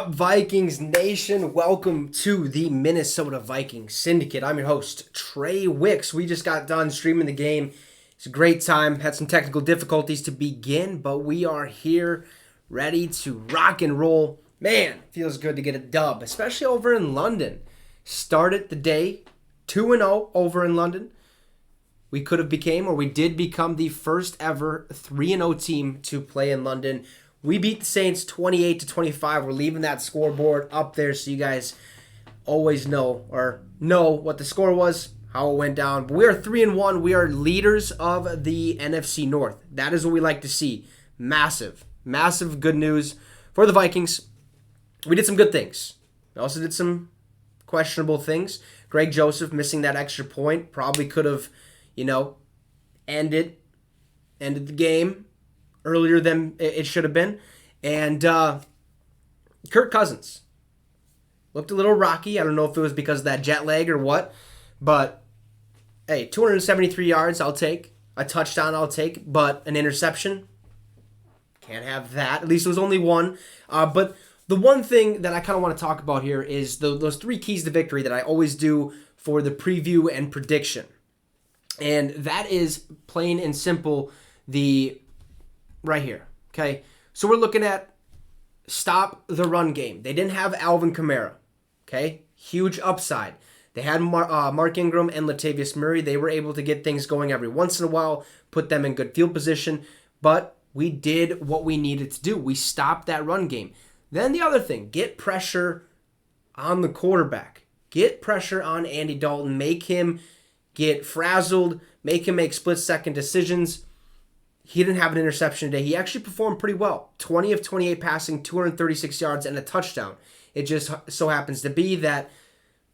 up, Vikings Nation? Welcome to the Minnesota Vikings Syndicate. I'm your host, Trey Wicks. We just got done streaming the game. It's a great time. Had some technical difficulties to begin, but we are here ready to rock and roll. Man, feels good to get a dub, especially over in London. Started the day 2-0 over in London. We could have became, or we did become, the first ever 3-0 team to play in London. We beat the Saints 28-25. We're leaving that scoreboard up there so you guys always know what the score was, how it went down. But we are 3-1. We are leaders of the NFC North. That is what we like to see. Massive good news for the Vikings. We did some good things. We also did some questionable things. Greg Joseph missing that extra point probably could have, ended the game earlier than it should have been. And Kirk Cousins looked a little rocky. I don't know if it was because of that jet lag or what. But, hey, 273 yards, I'll take. A touchdown, I'll take. But an interception, can't have that. At least it was only one. But the one thing that I kind of want to talk about here is those three keys to victory that I always do for the preview and prediction. And that is plain and simple right here, okay? So we're looking at stop the run game. They didn't have Alvin Kamara, okay? Huge upside. They had Mark Ingram and Latavius Murray. They were able to get things going every once in a while, put them in good field position, but we did what we needed to do. We stopped that run game. Then the other thing, get pressure on the quarterback. Get pressure on Andy Dalton. Make him get frazzled. Make him make split-second decisions. He didn't have an interception today. He actually performed pretty well. 20 of 28 passing, 236 yards, and a touchdown. It just so happens to be that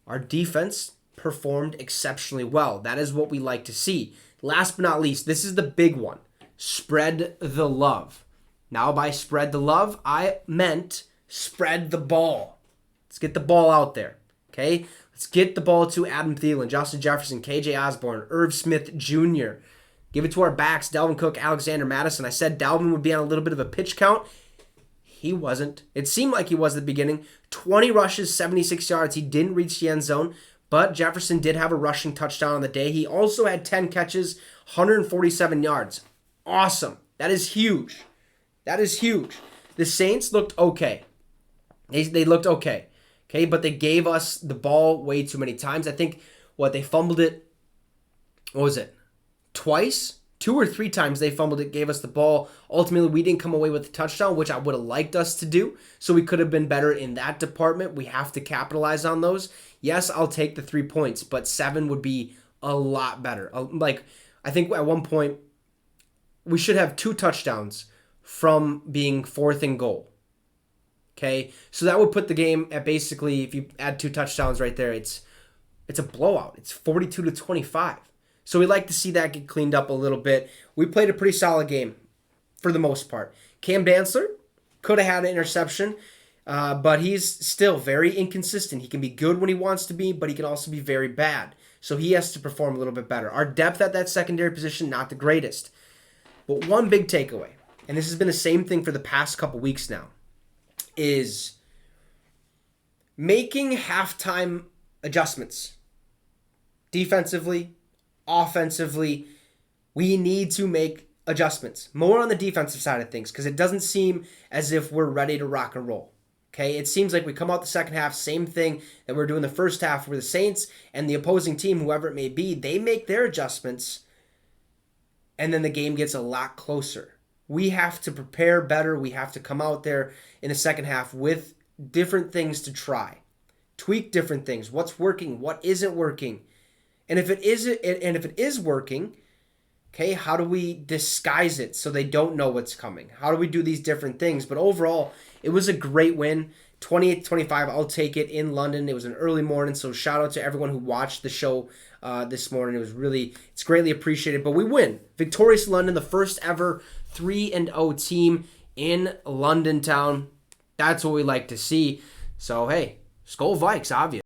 our defense performed exceptionally well. That is what we like to see. Last but not least, this is the big one. Spread the love. Now, by spread the love, I meant spread the ball. Let's get the ball out there, okay? Let's get the ball to Adam Thielen, Justin Jefferson, KJ Osborne, Irv Smith Jr., Give it to our backs, Dalvin Cook, Alexander Madison. I said Dalvin would be on a little bit of a pitch count. He wasn't. It seemed like he was at the beginning. 20 rushes, 76 yards. He didn't reach the end zone, but Jefferson did have a rushing touchdown on the day. He also had 10 catches, 147 yards. Awesome. That is huge. That is huge. The Saints looked okay. They looked okay. Okay, but they gave us the ball way too many times. I think, they fumbled it, what was it? Twice, 2 or 3 times they fumbled it, gave us the ball. Ultimately, we didn't come away with a touchdown, which I would have liked us to do. So we could have been better in that department. We have to capitalize on those. Yes, I'll take the 3 points, but 7 would be a lot better. I think at one point, we should have 2 touchdowns from being 4th and goal. Okay, so that would put the game at basically, if you add 2 touchdowns right there, it's a blowout. It's 42-25. So we like to see that get cleaned up a little bit. We played a pretty solid game for the most part. Cam Dantzler could have had an interception, but he's still very inconsistent. He can be good when he wants to be, but he can also be very bad. So he has to perform a little bit better. Our depth at that secondary position, not the greatest. But one big takeaway, and this has been the same thing for the past couple weeks now, is making halftime adjustments. Defensively, offensively, we need to make adjustments. More on the defensive side of things, because it doesn't seem as if we're ready to rock and roll. Okay, it seems like we come out the second half, same thing that we're doing the first half, where the Saints and the opposing team, whoever it may be, they make their adjustments, and then the game gets a lot closer. We have to prepare better. We have to come out there in the second half with different things to try. Tweak different things. What's working? What isn't working? And if it is working, okay, how do we disguise it so they don't know what's coming? How do we do these different things? But overall, it was a great win. 28-25, I'll take it in London. It was an early morning, so shout out to everyone who watched the show this morning. It's greatly appreciated. But we win. Victorious London, the first ever 3-0 team in London town. That's what we like to see. So, hey, Skol Vikes, obvious.